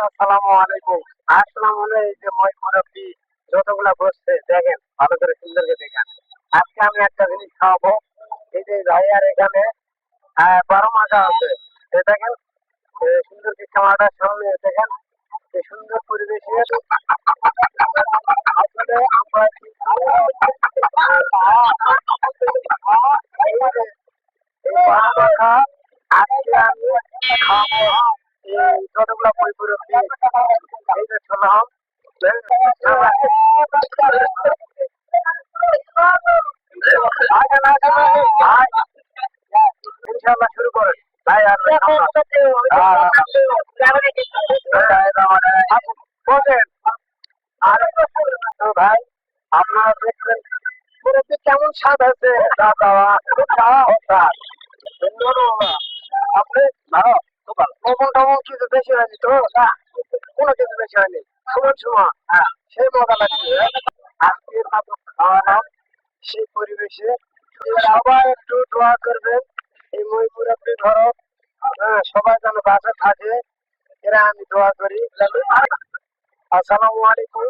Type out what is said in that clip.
আসসালামু আলাইকুম। আসলাম হলো এই যে মই মুরব্বি যতগুলা বসছে দেখেন ভালো করে সুন্দরকে দেখেন। আজকে আমি একটা জিনিস খাওয়াবো। এই যে ভাইয়ার এখানে 12 মাসা আছে। এই দেখেন সুন্দর কি খাওয়াটার সামনে দেখেন এই সুন্দর পরিবেশে আসলে আমরা কিন্তু এই যে এই 12 মাসা আজকে আমি খাওয়াবো এই যতগুলা মই মুরব্বি এই যে শুনলাম ইনশাল্লাহ শুরু করেন ভাই আর বলছেন আর তো ভাই আপনারা দেখলেন মুরব্বী কেমন স্বাদ আছে খুব খাওয়া হচ্ছে আপনি ভালো লবণ টবণ কিছু বেশি হয়নি তো না কোনো কিছু বেশি হয়নি সমান সমান হ্যাঁ সেই মজা লাগছে আজকের মাত্র খাওয়ানো সেই পরিবেশে সবাই একটু দোয়া করবেন এই মহিপুর আপনি ধরো সবাই যেন বাসা থাকে এরা আমি দোয়া করি আসসালামু আলাইকুম।